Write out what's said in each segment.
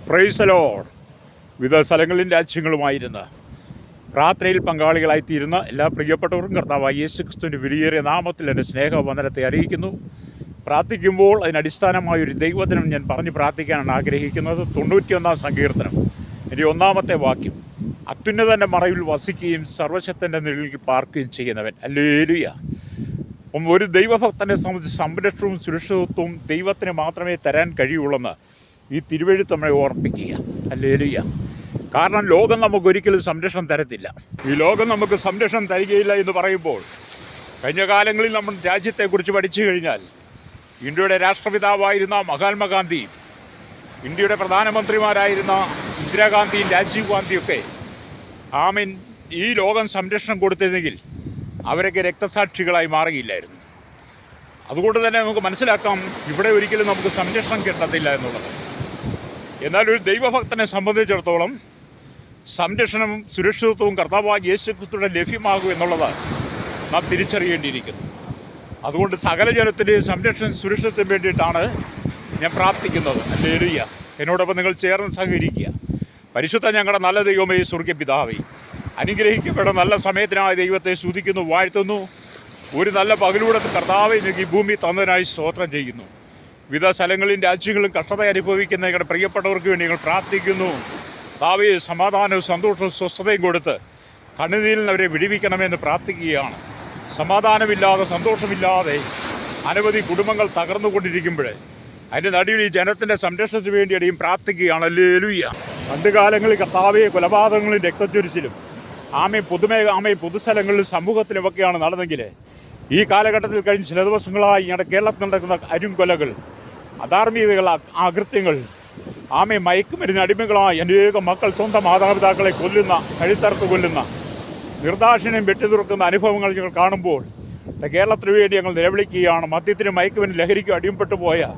Praise the Lord. വിവിധ സ്ഥലങ്ങളിലും രാജ്യങ്ങളുമായിരുന്ന പ്രാർത്ഥനയിൽ പങ്കാളികളായിത്തീരുന്ന എല്ലാ പ്രിയപ്പെട്ടവർക്കും കർത്താവായ യേശുക്രിസ്തുവിൻ്റെ വിലയേറിയ നാമത്തിൽ എൻ്റെ സ്നേഹവന്ദനത്തെ അറിയിക്കുന്നു. പ്രാർത്ഥിക്കുമ്പോൾ അതിനടിസ്ഥാനമായൊരു ദൈവവചനം ഞാൻ പറഞ്ഞ് പ്രാർത്ഥിക്കാനാണ് ആഗ്രഹിക്കുന്നത്. 91 സങ്കീർത്തനം എൻ്റെ 1-ാമത്തെ വാക്യം. അത്യുന്നതൻ്റെ മറവിൽ വസിക്കുകയും സർവശക്തൻ്റെ നിഴലിൽ പാർക്കുകയും ചെയ്യുന്നവൻ. ഹല്ലേലൂയ. ഒരു ദൈവഭക്തനെ സംബന്ധിച്ച് സംരക്ഷണവും സുരക്ഷിതത്വവും ദൈവത്തിന് മാത്രമേ തരാൻ കഴിയുള്ളെന്ന് ഈ തിരുവെഴുത്ത് നമ്മളെ ഓർമ്മിപ്പിക്കുക. ഹല്ലേലൂയ. കാരണം ലോകം നമുക്കൊരിക്കലും സംരക്ഷണം തരത്തില്ല. ഈ ലോകം നമുക്ക് സംരക്ഷണം തരികയില്ല എന്ന് പറയുമ്പോൾ, കഴിഞ്ഞ കാലങ്ങളിൽ നമ്മൾ രാജ്യത്തെക്കുറിച്ച് പഠിച്ചു കഴിഞ്ഞാൽ, ഇന്ത്യയുടെ രാഷ്ട്രപിതാവായിരുന്ന മഹാത്മാഗാന്ധി, ഇന്ത്യയുടെ പ്രധാനമന്ത്രിമാരായിരുന്ന ഇന്ദിരാഗാന്ധിയും രാജീവ് ഗാന്ധിയൊക്കെ ഈ ലോകം സംരക്ഷണം കൊടുത്തിരുന്നെങ്കിൽ അവരൊക്കെ രക്തസാക്ഷികളായി മാറുകയില്ലായിരുന്നു. അതുകൊണ്ട് തന്നെ നമുക്ക് മനസ്സിലാക്കാം, ഇവിടെ ഒരിക്കലും നമുക്ക് സംരക്ഷണം കിട്ടത്തില്ല എന്നുള്ളത്. എന്നാൽ ഒരു ദൈവഭക്തനെ സംബന്ധിച്ചിടത്തോളം സംരക്ഷണവും സുരക്ഷിതത്വവും കർത്താവായ യേശുക്രിസ്തുവിന്റെ ലഭ്യമാകും എന്നുള്ളത് നാം തിരിച്ചറിയേണ്ടിയിരിക്കുന്നു. അതുകൊണ്ട് സകല ജനത്തിൻ്റെയും സംരക്ഷണം സുരക്ഷിതത്വം വേണ്ടിയിട്ടാണ് ഞാൻ പ്രാർത്ഥിക്കുന്നത്. ഹല്ലേലൂയ. എന്നോടൊപ്പം നിങ്ങൾ ചേർന്ന് സഹകരിക്കുക. പരിശുദ്ധ ഞങ്ങളുടെ നല്ല ദൈവമേ, സ്വർഗ്ഗ പിതാവേ, അനുഗ്രഹിക്കപ്പെട്ട നല്ല സമയത്തിനായി ദൈവത്തെ സ്തുതിക്കുന്നു, വാഴ്ത്തുന്നു. ഒരു നല്ല പകലൂടെ കർത്താവെ നിങ്ങൾക്ക് ഈ ഭൂമി തന്നതിനായി സ്തോത്രം ചെയ്യുന്നു. വിവിധ സ്ഥലങ്ങളിലും രാജ്യങ്ങളും കഷ്ടത അനുഭവിക്കുന്ന ഞങ്ങളുടെ പ്രിയപ്പെട്ടവർക്ക് വേണ്ടി ഞങ്ങൾ പ്രാർത്ഥിക്കുന്നു. കർത്താവേ, സമാധാനവും സന്തോഷവും സ്വസ്ഥതയും കൊടുത്ത് കണ്ണുനീരിൽ നിന്ന് അവരെ വിടുവിക്കണമെന്ന് പ്രാർത്ഥിക്കുകയാണ്. സമാധാനമില്ലാതെ സന്തോഷമില്ലാതെ അനവധി കുടുംബങ്ങൾ തകർന്നുകൊണ്ടിരിക്കുമ്പോൾ അതിൻ്റെ നടുവിൽ ഈ ജനത്തിൻ്റെ സംരക്ഷണത്തിന് വേണ്ടിയും പ്രാർത്ഥിക്കുകയാണ്. ഹല്ലേലൂയ. പണ്ട് കാലങ്ങളിൽ കർത്താവെ കൊലപാതകങ്ങളും രക്തച്ചൊരിച്ചിലും പൊതുസ്ഥലങ്ങളിലും സമൂഹത്തിലുമൊക്കെയാണ് നടന്നെങ്കിൽ, ഈ കാലഘട്ടത്തിൽ കഴിഞ്ഞ ചില ദിവസങ്ങളായി ഞങ്ങളുടെ കേരളത്തിൽ നടക്കുന്ന അരുംകൊലകൾ, അധാർമികതകൾ, അകൃത്യങ്ങൾ, മയക്കുമരുന്ന് അടിമകളായി അനേകം മക്കൾ സ്വന്തം മാതാപിതാക്കളെ കൊല്ലുന്ന, കഴുത്തറുത്ത് കൊല്ലുന്ന, നിർദാക്ഷിണ്യം വെട്ടിത്തുറക്കുന്ന അനുഭവങ്ങൾ ഞങ്ങൾ കാണുമ്പോൾ കേരളത്തിന് വേണ്ടി ഞങ്ങൾ നിലവിളിക്കുകയാണ്. മദ്യത്തിനും മയക്കുമരുന്ന് ലഹരിക്കും അടിമപ്പെട്ടു പോയ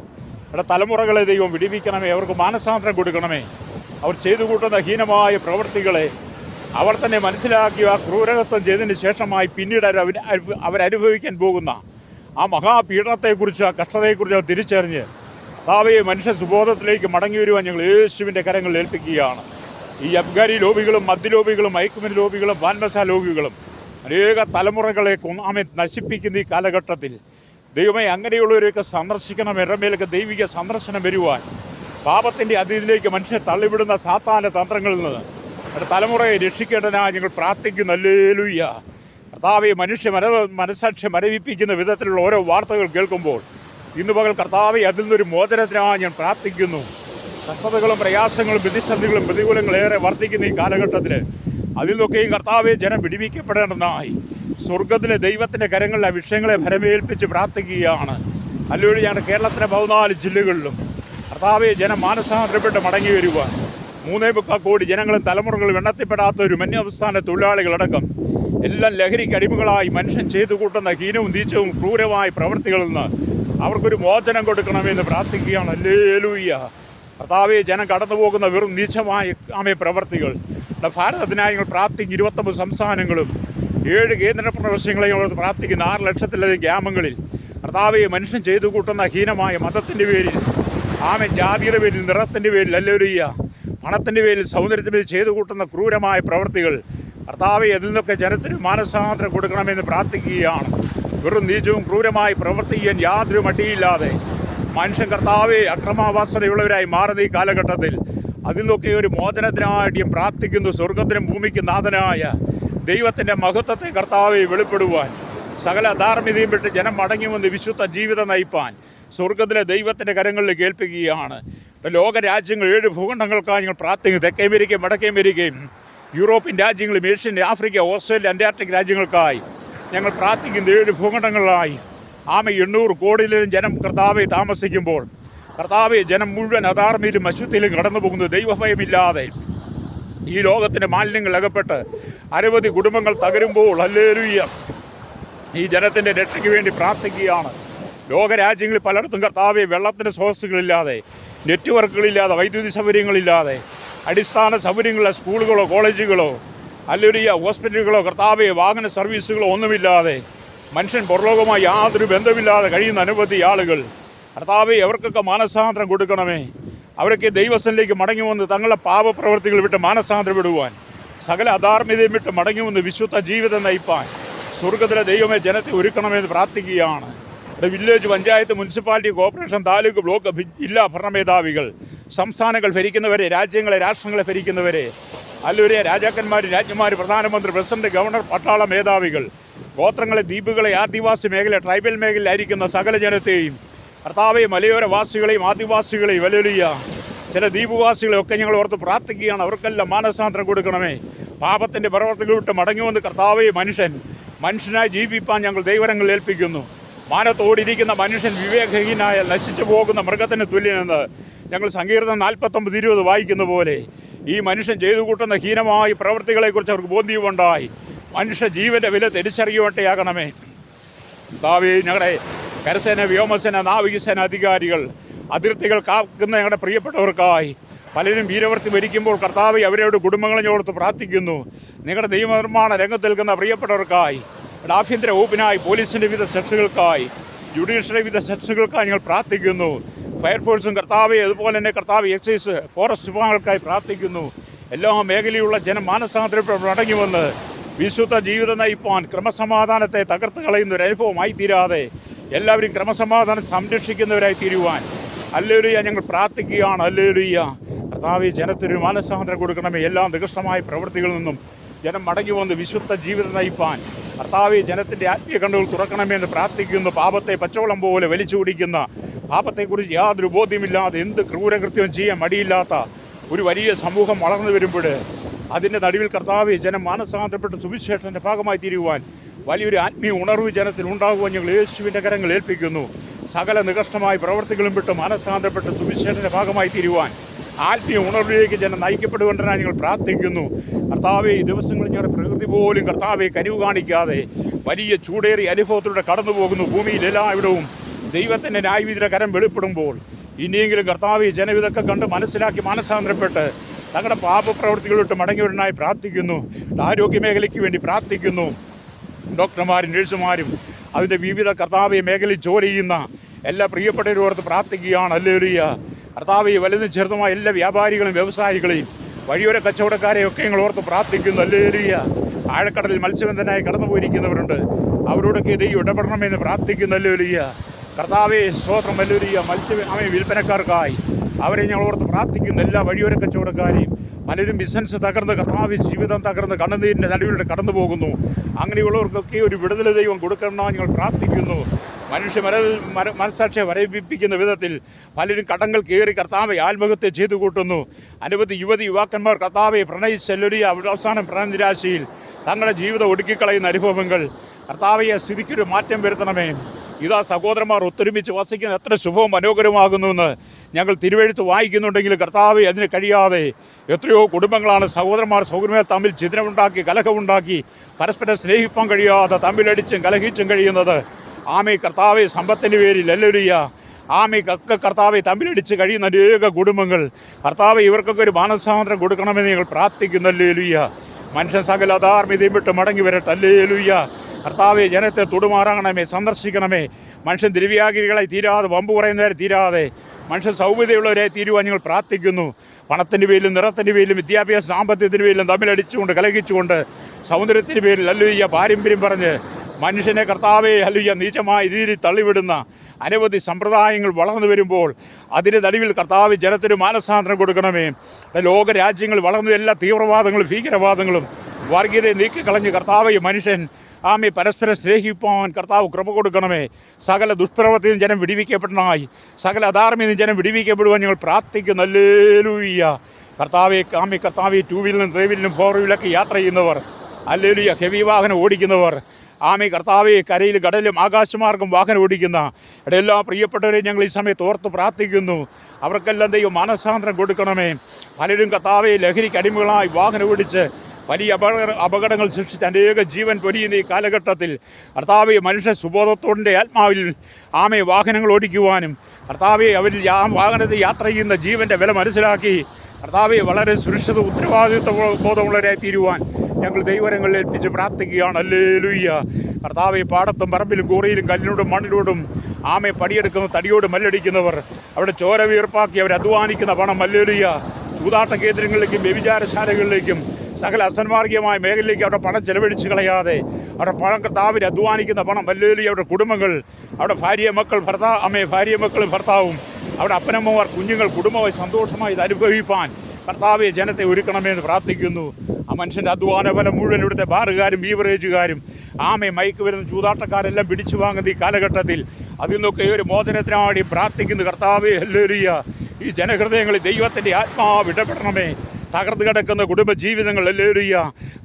തലമുറകളെ ദൈവം വിടുവിക്കണമേ. അവർക്ക് മാനസാന്തരം കൊടുക്കണമേ. അവർ ചെയ്തു കൂട്ടുന്ന ഹീനമായ പ്രവൃത്തികളെ അവർ തന്നെ മനസ്സിലാക്കി ആ ക്രൂരകത്വം ചെയ്തതിന് ശേഷമായി പിന്നീട് അവരനുഭവിക്കാൻ പോകുന്ന ആ മഹാപീഡനത്തെക്കുറിച്ച്, ആ കഷ്ടതയെക്കുറിച്ച് തിരിച്ചറിഞ്ഞ് കർത്താവേ, മനുഷ്യ സുബോധത്തിലേക്ക് മടങ്ങി വരുവാൻ ഞങ്ങൾ യേശുവിൻ്റെ കരങ്ങളിൽ ഏൽപ്പിക്കുകയാണ്. ഈ അബ്ഗാരി ലോബികളും മദ്യലോബികളും മയക്കുമരുന്ന് ലോബികളും വാൻമസ ലോബികളും അനേക തലമുറകളെ നശിപ്പിക്കുന്ന ഈ കാലഘട്ടത്തിൽ ദൈവമേ, അങ്ങനെയുള്ളവരെയൊക്കെ സന്ദർശിക്കണം. ഇടമേലൊക്കെ ദൈവിക സന്ദർശനം വരുവാൻ, പാപത്തിൻ്റെ അതിഥിയിലേക്ക് മനുഷ്യനെ തള്ളിവിടുന്ന സാത്താൻ്റെ തന്ത്രങ്ങളിൽ നിന്ന് തലമുറയെ രക്ഷിക്കേണ്ടതിനായി ഞങ്ങൾ പ്രാർത്ഥിക്കുന്നു. ഹല്ലേലൂയ. കർത്താവെ, മനസ്സാക്ഷി മരവിപ്പിക്കുന്ന വിധത്തിലുള്ള ഓരോ വാർത്തകൾ കേൾക്കുമ്പോൾ ഇന്ന് പകൽ കർത്താവെ അതിൽ നിന്നൊരു മോചനത്തിനായി ഞാൻ പ്രാർത്ഥിക്കുന്നു. കഷ്ടതകളും പ്രയാസങ്ങളും പ്രതിസന്ധികളും പ്രതികൂലങ്ങളും ഏറെ വർദ്ധിക്കുന്ന ഈ കാലഘട്ടത്തിൽ അതിൽ നിന്നൊക്കെയും കർത്താവെ ജനം വിടുവിക്കപ്പെടേണ്ടതായി സ്വർഗത്തിലെ ദൈവത്തിൻ്റെ കരങ്ങളിൽ ആ വിഷയങ്ങളെ ഭരമേൽപ്പിച്ച് പ്രാർത്ഥിക്കുകയാണ്. അല്ലെങ്കിൽ ഞങ്ങളുടെ കേരളത്തിലെ 14 ജില്ലകളിലും കർത്താവെ ജനം മാനസാന്തരപ്പെട്ട് മടങ്ങി വരുവാൻ, 3.25 കോടി ജനങ്ങളും തലമുറകളും എണ്ണത്തിൽപ്പെടാത്തൊരു അന്യസംസ്ഥാന തൊഴിലാളികളടക്കം എല്ലാം ലഹരിക്ക് അടിമകളായി മനുഷ്യൻ ചെയ്തു കൂട്ടുന്ന ഹീനവും നീച്ചവും ക്രൂരമായ പ്രവൃത്തികളിൽ നിന്ന് അവർക്കൊരു മോചനം കൊടുക്കണമെന്ന് പ്രാർത്ഥിക്കുകയാണ്. ഹല്ലേലൂയ. കർത്താവെ, ജനം കടന്നു പോകുന്ന വെറും നീച്ചമായ പ്രവൃത്തികൾ ഭാരതത്തിനായി ഞങ്ങൾ പ്രാർത്ഥിക്കും. 29 സംസ്ഥാനങ്ങളും 7 കേന്ദ്ര പ്രദേശങ്ങളെയും പ്രാർത്ഥിക്കുന്ന 6 ലക്ഷത്തിലധികം ഗ്രാമങ്ങളിൽ കർത്താവെ, മനുഷ്യൻ ചെയ്തു കൂട്ടുന്ന ഹീനമായ മതത്തിൻ്റെ പേരിൽ, ജാതിയുടെ പേരിൽ, നിറത്തിൻ്റെ പേരിൽ, ഹല്ലേലൂയ, പണത്തിൻ്റെ പേരിൽ, സൗന്ദര്യത്തിൻ്റെ പേരിൽ ചെയ്തു കൂട്ടുന്ന ക്രൂരമായ പ്രവൃത്തികൾ കർത്താവെ, അതിൽ നിന്നൊക്കെ ജനത്തിന് മാനസാന്തരം കൊടുക്കണമെന്ന് പ്രാർത്ഥിക്കുകയാണ്. വെറും നീചവും ക്രൂരമായി പ്രവർത്തിക്കാൻ യാതൊരു മടിയില്ലാതെ മനുഷ്യൻ കർത്താവെ അക്രമാവാസനയുള്ളവരായി മാറുന്ന ഈ കാലഘട്ടത്തിൽ അതിൽ നിന്നൊക്കെ ഒരു മോചനത്തിനായിട്ട് പ്രാർത്ഥിക്കുന്നു. സ്വർഗത്തിനും ഭൂമിക്കും നാഥനായ ദൈവത്തിൻ്റെ മഹത്വത്തെ കർത്താവെ വെളിപ്പെടുവാൻ, സകല ധാർമ്മികതയും വിട്ട് ജനം മടങ്ങി വന്ന് വിശുദ്ധ ജീവിതം നയിപ്പാൻ സ്വർഗത്തിലെ ദൈവത്തിൻ്റെ കരങ്ങളിൽ കേൾപ്പിക്കുകയാണ്. ലോകരാജ്യങ്ങൾ 7 ഭൂഖണ്ഡങ്ങൾക്കായി ഞങ്ങൾ പ്രാർത്ഥിക്കുന്നു. തെക്കേ അമേരിക്കയും വടക്കേ അമേരിക്കയും യൂറോപ്യൻ രാജ്യങ്ങളും ഏഷ്യൻ, ആഫ്രിക്ക, ഓസ്ട്രേലിയ, അന്റാർട്ടിക് രാജ്യങ്ങൾക്കായി ഞങ്ങൾ പ്രാർത്ഥിക്കുന്നു. 7 ഭൂഖണ്ഡങ്ങളിലായി 800 കോടിയിലും ജനം കർത്താവെ താമസിക്കുമ്പോൾ കർത്താവെ, ജനം മുഴുവൻ അധാർമ്മിയിലും അശുദ്ധിയിലും കടന്നു പോകുന്നത് ദൈവഭയമില്ലാതെ ഈ ലോകത്തിൻ്റെ മാലിന്യങ്ങൾ അകപ്പെട്ട് അനവധി കുടുംബങ്ങൾ തകരുമ്പോൾ, ഹല്ലേലൂയ, ഈ ജനത്തിൻ്റെ രക്ഷയ്ക്ക് വേണ്ടി പ്രാർത്ഥിക്കുകയാണ്. ലോകരാജ്യങ്ങളിൽ പലയിടത്തും കർത്താവെ വെള്ളത്തിൻ്റെ സ്രോതസ്സുകളില്ലാതെ, നെറ്റ്വർക്കുകളില്ലാതെ, വൈദ്യുതി സൗകര്യങ്ങളില്ലാതെ, അടിസ്ഥാന സൗകര്യങ്ങളുള്ള സ്കൂളുകളോ കോളേജുകളോ ഹല്ലേലൂയ ഹോസ്പിറ്റലുകളോ കർത്താവെ വാഹന സർവീസുകളോ ഒന്നുമില്ലാതെ മനുഷ്യൻ പുറലോകമായി യാതൊരു ബന്ധമില്ലാതെ കഴിയുന്ന അനവധി ആളുകൾ കർത്താവെ, അവർക്കൊക്കെ മാനസാന്തരം കൊടുക്കണമേ. അവരൊക്കെ ദൈവസ്ഥനിലേക്ക് മടങ്ങി വന്ന് തങ്ങളുടെ പാപപ്രവർത്തികൾ വിട്ട് മാനസാന്തരപ്പെടുവാൻ, സകല അധാർമ്മികതയും വിട്ട് മടങ്ങി വന്ന് വിശുദ്ധ ജീവിതം നയിപ്പാൻ സ്വർഗത്തിലെ ദൈവമേ ജനത്തെ ഒരുക്കണമെന്ന് പ്രാർത്ഥിക്കുകയാണ്. ഇവിടെ village, panchayat, municipality, corporation, taluk, block, ജില്ലാ ഭരണമേധാവികൾ, സംസ്ഥാനങ്ങൾ ഭരിക്കുന്നവരെ, രാഷ്ട്രങ്ങളെ ഭരിക്കുന്നവരെ, അല്ലൂരെ രാജാക്കന്മാർ, രാജ്ഞിമാർ, പ്രധാനമന്ത്രി, പ്രസിഡന്റ്, ഗവർണർ, പട്ടാള മേധാവികൾ, ഗോത്രങ്ങളെ, ദ്വീപുകളെ, ആദിവാസി മേഖല, ട്രൈബൽ മേഖലയിലായിരിക്കുന്ന സകല ജനത്തെയും, കർത്താവെ മലയോരവാസികളെയും ആദിവാസികളെയും, വലിയ ചില ദ്വീപുവാസികളെയൊക്കെ ഞങ്ങൾ ഓർത്ത് പ്രാർത്ഥിക്കുകയാണ്. അവർക്കെല്ലാം മാനസാന്തരം കൊടുക്കണമേ. പാപത്തിൻ്റെ പ്രവർത്തികൾ വിട്ട് മടങ്ങി വന്ന് കർത്താവെ മനുഷ്യനായി ജീവിപ്പാൻ ഞങ്ങൾ ദൈവരങ്ങളിൽ ഏൽപ്പിക്കുന്നു. മാനത്തോടിരിക്കുന്ന മനുഷ്യൻ വിവേകഹീനായ നശിച്ചു പോകുന്ന മൃഗത്തിന് തുല്യനെന്ന് ഞങ്ങൾ സങ്കീർത്തനം 49:20 വായിക്കുന്ന പോലെ ഈ മനുഷ്യൻ ചെയ്തു കൂട്ടുന്ന ഹീനമായ പ്രവൃത്തികളെക്കുറിച്ച് അവർക്ക് ബോധ്യമുണ്ടായി മനുഷ്യ ജീവൻ്റെ വില തിരിച്ചറിയുവട്ടെയാകണമേ. കർത്താവേ, ഞങ്ങളുടെ കരസേന, വ്യോമസേന, നാവികസേന അധികാരികൾ, അതിർത്തികൾ കാക്കുന്ന ഞങ്ങളുടെ പ്രിയപ്പെട്ടവർക്കായി പലരും വീരവൃത്തി ഭരിക്കുമ്പോൾ കർത്താവെ അവരുടെ കുടുംബങ്ങളെ ഞോർത്ത് പ്രാർത്ഥിക്കുന്നു. നിങ്ങളുടെ നിയമനിർമ്മാണ രംഗത്ത് നിൽക്കുന്ന പ്രിയപ്പെട്ടവർക്കായി, ആഭ്യന്തര വകുപ്പിനായി, പോലീസിൻ്റെ വിവിധ സെക്ഷനുകൾക്കായി, ജുഡീഷ്യറി വിവിധ സെക്ഷനുകൾക്കായി ഞങ്ങൾ പ്രാർത്ഥിക്കുന്നു. ഫയർഫോഴ്സും കർത്താവെ, അതുപോലെ തന്നെ കർത്താവ് എക്സൈസ്, ഫോറസ്റ്റ് വിഭാഗങ്ങൾക്കായി പ്രാർത്ഥിക്കുന്നു. എല്ലാ മേഖലയുള്ള ജനം മാനസാന്തരപ്പെട്ട് മടങ്ങി വന്ന് വിശുദ്ധ ജീവിതം നയിപ്പാൻ ക്രമസമാധാനത്തെ തകർത്ത് കളയുന്ന ഒരു അനുഭവമായി തീരാതെ എല്ലാവരും ക്രമസമാധാനം സംരക്ഷിക്കുന്നവരായി തീരുവാൻ ഹല്ലേലൂയ ഞങ്ങൾ പ്രാർത്ഥിക്കുകയാണ്. ഹല്ലേലൂയ. കർത്താവേ, ജനത്തിനൊരു മാനസാന്തരം കൊടുക്കണമേ. എല്ലാ നികൃഷ്ടമായ പ്രവൃത്തികളിൽ നിന്നും ജനം മടങ്ങി വന്ന് വിശുദ്ധ ജീവിതം നയിപ്പാൻ കർത്താവേ, ജനത്തിൻ്റെ ആത്മീയ കണ്ണുകൾ തുറക്കണമെന്ന് പ്രാർത്ഥിക്കുന്നു. പാപത്തെ പച്ചവെള്ളം പോലെ വലിച്ചു കുടിക്കുന്ന, പാപത്തെക്കുറിച്ച് യാതൊരു ബോധ്യമില്ലാതെ എന്ത് ക്രൂരകൃത്യവും ചെയ്യാൻ മടിയില്ലാത്ത ഒരു വലിയ സമൂഹം വളർന്നു വരുമ്പോൾ അതിൻ്റെ നടുവിൽ കർത്താവേ, ജനം മാനസാന്തരപ്പെട്ട് സുവിശേഷത്തിൻ്റെ ഭാഗമായി തീരുവാൻ വലിയൊരു ആത്മീയ ഉണർവ് ജനത്തിൽ ഉണ്ടാകുവാൻ ഞങ്ങൾ യേശുവിൻ്റെ കരങ്ങൾ ഏൽപ്പിക്കുന്നു. സകല നികഷ്ടമായ പ്രവർത്തികളും വിട്ട് മാനസാന്തരപ്പെട്ട് സുവിശേഷത്തിൻ്റെ ഭാഗമായി തീരുവാൻ ആത്മീയ ഉണർവിലേക്ക് ജനം നയിക്കപ്പെടുകൊണ്ടാണ് ഞങ്ങൾ പ്രാർത്ഥിക്കുന്നു. കർത്താവെ, ഈ ദിവസങ്ങളിൽ ഞങ്ങളുടെ പ്രകൃതി പോലും കർത്താവെ കനിവ് കാണിക്കാതെ വലിയ ചൂടേറിയ അനുഭവത്തിലൂടെ കടന്നു പോകുന്നു. ഭൂമിയിൽ എല്ലായിടവും ദൈവത്തിൻ്റെ ന്യായവിധിയുടെ കരം വെളിപ്പെടുമ്പോൾ ഇനിയെങ്കിലും കർത്താവെ, ജനവിതൊക്കെ കണ്ട് മനസ്സിലാക്കി മാനസാന്തരപ്പെട്ട് തങ്ങളുടെ പാപപ്രവൃത്തികളിട്ട് മടങ്ങിയവരനായി പ്രാർത്ഥിക്കുന്നു. ആരോഗ്യ മേഖലയ്ക്ക് വേണ്ടി പ്രാർത്ഥിക്കുന്നു. ഡോക്ടർമാരും നഴ്സുമാരും അതിൻ്റെ വിവിധ കർത്താവെ മേഖലയിൽ ജോലി ചെയ്യുന്ന എല്ലാ പ്രിയപ്പെട്ടവരും ഓർത്ത് പ്രാർത്ഥിക്കുകയാണ്. ഹല്ലേലൂയ. കർത്താവെ, വലുതും ചെറുതുമായ എല്ലാ വ്യാപാരികളും വ്യവസായികളെയും വഴിയോര കച്ചവടക്കാരെയൊക്കെ ഞങ്ങൾ ഓർത്ത് പ്രാർത്ഥിക്കുന്നു. ഹല്ലേലൂയ. ആഴക്കടലിൽ മത്സ്യബന്ധനായി കടന്നു പോയിരിക്കുന്നവരുണ്ട്. അവരോടൊക്കെ ദൈവം ഇടപെടണമെന്ന് പ്രാർത്ഥിക്കുന്നു. ഹല്ലേലൂയ. കർത്താവെ, സ്തോത്രം. ഹല്ലേലൂയ. വിൽപ്പനക്കാർക്കായി അവരെ ഞങ്ങൾ ഓർത്ത് പ്രാർത്ഥിക്കുന്നു. എല്ലാ വഴിയോര കച്ചവടക്കാരെയും, പലരും ബിസിനസ് തകർന്ന് കർത്താവ് ജീവിതം തകർന്ന് കണ്ണുനീരിൻ്റെ നടുവിലൂടെ കടന്നു പോകുന്നു. അങ്ങനെയുള്ളവർക്കൊക്കെ ഒരു വിടുതൽ ദൈവം കൊടുക്കണമെന്ന് ഞങ്ങൾ പ്രാർത്ഥിക്കുന്നു. മനസ്സാക്ഷിയെ വരയിപ്പിക്കുന്ന വിധത്തിൽ പലരും കടങ്ങൾ കയറി കർത്താവെ ആത്മഹത്യ ചെയ്തു കൂട്ടുന്നു. അനവധി യുവാക്കന്മാർ കർത്താവെ പ്രണയിച്ചെല്ലുരിയ അവസാനം പ്രണനിരാശയിൽ തങ്ങളുടെ ജീവിതം ഒടുക്കിക്കളയുന്ന അനുഭവങ്ങൾ കർത്താവെ സ്ഥിതിക്കൊരു മാറ്റം വരുത്തണമേ. ഇതാ സഹോദരന്മാർ ഒത്തൊരുമിച്ച് വസിക്കുന്ന എത്ര ശുഭവും മനോഹരമാകുന്നുവെന്ന് ഞങ്ങൾ തിരുവെഴുത്ത് വായിക്കുന്നുണ്ടെങ്കിൽ കർത്താവെ, അതിന് കഴിയാതെ എത്രയോ കുടുംബങ്ങളാണ് സഹോദരന്മാർ തമ്മിൽ ഛിദ്രമുണ്ടാക്കി, കലഹമുണ്ടാക്കി, പരസ്പരം സ്നേഹിപ്പാൻ കഴിയാതെ തമ്മിലടിച്ചും കലഹിച്ചും കഴിയുന്നത്. ആമേ കർത്താവെ, സമ്പത്തിൻ്റെ പേരിൽ ഹല്ലേലൂയ, ആമയ്ക്കൊക്കെ കർത്താവെ തമ്മിലടിച്ച് കഴിയുന്ന അനേക കുടുംബങ്ങൾ കർത്താവെ, ഇവർക്കൊക്കെ ഒരു മാനസാന്തരം കൊടുക്കണമെന്ന് ഞങ്ങൾ പ്രാർത്ഥിക്കുന്നു. ഹല്ലേലൂയ. മനുഷ്യൻ സകല അധാർമ്മികതയും വിട്ട് മടങ്ങി വരട്ടെ. ഹല്ലേലൂയ. കർത്താവെ, ജനത്തെ തൊടുമാറാകണമേ, സന്ദർശിക്കണമേ. മനുഷ്യൻ ദ്രവ്യാഗിരികളായി തീരാതെ, വമ്പ് പറയുന്നവരെ തീരാതെ മനുഷ്യൻ സൗമ്യതയുള്ളവരായി തീരുവാൻ ഞങ്ങൾ പ്രാർത്ഥിക്കുന്നു. പണത്തിൻ്റെ പേരിലും നിറത്തിൻ്റെ പേരിലും വിദ്യാഭ്യാസ സാമ്പത്തികത്തിൻ്റെ പേരിലും തമ്മിലടിച്ചുകൊണ്ട് കലഹിച്ചുകൊണ്ട് സൗന്ദര്യത്തിൻ്റെ പേരിൽ ഹല്ലേലൂയ പാരമ്പര്യം പറഞ്ഞ് മനുഷ്യനെ കർത്താവെ ഹല്ലേലൂയ നീചമായ രീതിയിൽ തള്ളിവിടുന്ന അനവധി സമ്പ്രദായങ്ങൾ വളർന്നു വരുമ്പോൾ അതിൻ്റെ നടുവിൽ കർത്താവ് ജനത്തിന് മാനസാന്തരം കൊടുക്കണമേ. ലോകരാജ്യങ്ങൾ വളർന്നു എല്ലാ തീവ്രവാദങ്ങളും ഭീകരവാദങ്ങളും വർഗീയതയെ നീക്കിക്കളഞ്ഞ് കർത്താവ് മനുഷ്യൻ ആമേ പരസ്പരം സ്നേഹിപ്പാൻ കർത്താവ് കൃപ കൊടുക്കണമേ. സകല ദുഷ്പ്രവൃത്തിയും ജനം വിടിവിക്കപ്പെടണമായി, സകല അധാർമ്മികതയും ജനം വിടിവിക്കപ്പെടുവാൻ ഞങ്ങൾ പ്രാർത്ഥിക്കുന്നു. ഹല്ലേലൂയ. കർത്താവെ, കർത്താവെ, 2 വീലിലും 3 വീലിലും 4 വീലൊക്കെ യാത്ര ചെയ്യുന്നവർ, ഹല്ലേലൂയ, ഹെവി വാഹനം ഓടിക്കുന്നവർ, ആമേ കർത്താവെ, കരയിൽ കടലും ആകാശമാർഗം വാഹനം ഓടിക്കുന്ന എല്ലാ പ്രിയപ്പെട്ടവരെയും ഞങ്ങൾ ഈ സമയത്ത് ഓർത്ത് പ്രാർത്ഥിക്കുന്നു. അവർക്കെല്ലാം ദൈവം മാനസാന്തരം കൊടുക്കണമേ. പലരും കർത്താവെ ലഹരിക്ക് അടിമകളായി വാഹനം ഓടിച്ച് വലിയ അപകടങ്ങൾ സൃഷ്ടിച്ച് അനേക ജീവൻ പൊരിയുന്ന ഈ കാലഘട്ടത്തിൽ കർത്താവെ, മനുഷ്യ സുബോധത്തോടെ ആത്മാവിൽ ആമേ വാഹനങ്ങൾ ഓടിക്കുവാനും കർത്താവെ അവരിൽ വാഹനത്തിൽ യാത്ര ചെയ്യുന്ന ജീവൻ്റെ വില മനസ്സിലാക്കി കർത്താവെ വളരെ സുരക്ഷിത ഉത്തരവാദിത്വ ബോധമുള്ളവരായി തീരുവാൻ ഞങ്ങൾ ദൈവരങ്ങളിൽ ഏൽപ്പിച്ച് പ്രാർത്ഥിക്കുകയാണ്. ഹല്ലേലൂയ. കർത്താവെ, പാടത്തും പറമ്പിലും കൂറിയിലും കല്ലിനോടും മണ്ണിനോടും ആമെ പണിയെടുക്കുന്ന തടിയോട് മല്ലടിക്കുന്നവർ, അവിടെ ചോര വീർപ്പാക്കി അവർ അധ്വാനിക്കുന്ന പണം, ഹല്ലേലൂയ, ചൂതാട്ട കേന്ദ്രങ്ങളിലേക്കും വ്യഭിചാരശാലകളിലേക്കും സകല അസന്മാർഗീയമായ മേഖലയിലേക്ക് അവരുടെ പണം ചെലവഴിച്ച് കളയാതെ അവരുടെ പണം കർത്താവിൽ അധ്വാനിക്കുന്ന പണം, ഹല്ലേലൂയ, അവരുടെ കുടുംബങ്ങൾ, അവിടെ ഭാര്യ മക്കൾ ഭാര്യ മക്കളും ഭർത്താവും, അവിടെ അപ്പനമ്മമാർ കുഞ്ഞുങ്ങൾ കുടുംബമായി സന്തോഷമായി ഇത് അനുഭവിപ്പാൻ കർത്താവെ ജനത്തെ ഒരുക്കണമെന്ന് പ്രാർത്ഥിക്കുന്നു. ആ മനുഷ്യൻ്റെ അധ്വാന ഫലം മുഴുവൻ ഇവിടുത്തെ ബാറുകാരും ബീവറേജുകാരും മയക്ക് വരുന്ന ചൂതാട്ടക്കാരെല്ലാം പിടിച്ചു വാങ്ങുന്ന ഈ കാലഘട്ടത്തിൽ അതിൽ നിന്നൊക്കെ ഒരു മോചനത്തിനാടി പ്രാർത്ഥിക്കുന്നു. കർത്താവെ, ഹല്ലേലൂയ, ഈ ജനഹൃദയങ്ങളിൽ ദൈവത്തിൻ്റെ ആത്മാവ് ഇടപെടണമേ. തകർന്നു കിടക്കുന്ന കുടുംബജീവിതങ്ങൾ, ഹല്ലേലൂയ,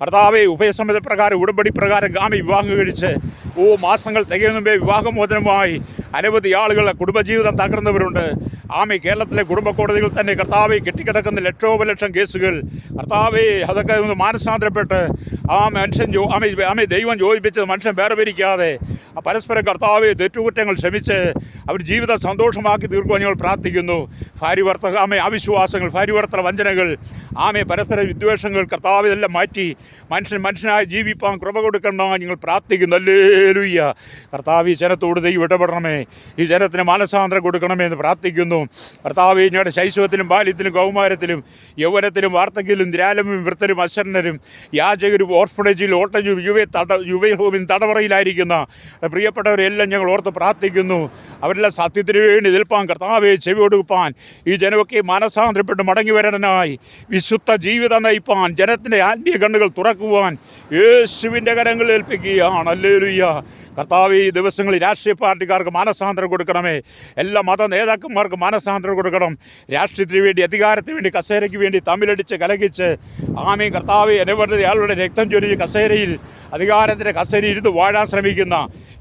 കർത്താവെ, ഉഭയസമ്മത പ്രകാരം ഉടമ്പടി പ്രകാരം വിവാഹം കഴിച്ച് മാസങ്ങൾ തികയുന്ന മുമ്പേ വിവാഹമോചനമായി അനവധി ആളുകളുടെ കുടുംബജീവിതം തകർന്നവരുണ്ട്. കേരളത്തിലെ കുടുംബ കോടതികൾ തന്നെ കർത്താവെ കെട്ടിക്കിടക്കുന്ന ലക്ഷോപലക്ഷം കേസുകൾ, കർത്താവെ, അതൊക്കെ ഒന്ന് മാനസാന്തരപ്പെട്ട് മനുഷ്യൻ ദൈവം യോജിപ്പിച്ചത് മനുഷ്യൻ വേർപിരിക്കാതെ പരസ്പരം കർത്താവെ തെറ്റുകുറ്റങ്ങൾ ക്ഷമിച്ച് അവർ ജീവിതം സന്തോഷമാക്കി തീർക്കുവാൻ ഞങ്ങൾ പ്രാർത്ഥിക്കുന്നു. അവിശ്വാസങ്ങൾ, ഭാര്യഭർത്തൃ വഞ്ചനകൾ, പരസ്പര വിദ്വേഷങ്ങൾ, കർത്താവ് ഇതെല്ലാം മാറ്റി മനുഷ്യനായി ജീവിപ്പാൻ കൃപ കൊടുക്കണമെന്ന് ഞങ്ങൾ പ്രാർത്ഥിക്കുന്നു. ഹല്ലേലൂയ. കർത്താവ് ഈ ജനത്തോട് ദൈവം ഇടപെടണമേ, ഈ ജനത്തിന് മാനസാന്തരം കൊടുക്കണമേ എന്ന് പ്രാർത്ഥിക്കുന്നു. കർത്താവ് ഞങ്ങളുടെ ശൈശവത്തിലും ബാല്യത്തിലും കൗമാരത്തിലും യൗവനത്തിലും വാർദ്ധക്യത്തിലും നിരാലംബരും വൃദ്ധരും അശരണരും യാചകരും ഓർഫണേജിൽ ഓട്ടജും യുവഹോമിൻ തടവറയിലായിരിക്കുന്ന പ്രിയപ്പെട്ടവരെല്ലാം ഞങ്ങൾ ഓർത്ത് പ്രാർത്ഥിക്കുന്നു. അവരെല്ലാം സത്യത്തിന് വേണ്ടി നിൽപ്പാൻ കർത്താവെ ചെവി കൊടുപ്പാൻ ഈ ജനമൊക്കെ മാനസാന്തരപ്പെട്ട് മടങ്ങി വരാനായി വിശുദ്ധ ജീവിതം നയിപ്പാൻ ജനത്തിൻ്റെ ആത്മീയ കണ്ണുകൾ തുറക്കുവാൻ യേശുവിൻ്റെ കരങ്ങളിൽ ഏൽപ്പിക്കുകയാണ്. ഹല്ലേലൂയ. കർത്താവ് ഈ ദിവസങ്ങളിൽ രാഷ്ട്രീയ പാർട്ടിക്കാർക്ക് മാനസാന്തരം കൊടുക്കണമേ. എല്ലാ മത നേതാക്കന്മാർക്ക് മാനസാന്തരം കൊടുക്കണം. രാഷ്ട്രീയത്തിന് വേണ്ടി, അധികാരത്തിന് വേണ്ടി, കസേരയ്ക്ക് വേണ്ടി തമ്മിലടിച്ച് കലകിച്ച് കർത്താവ് അനവധി ആളുടെ രക്തം ചൊരിഞ്ഞ് അധികാരത്തിൻ്റെ കസേരയിൽ ഇരുന്ന് വാഴാൻ ശ്രമിക്കുന്ന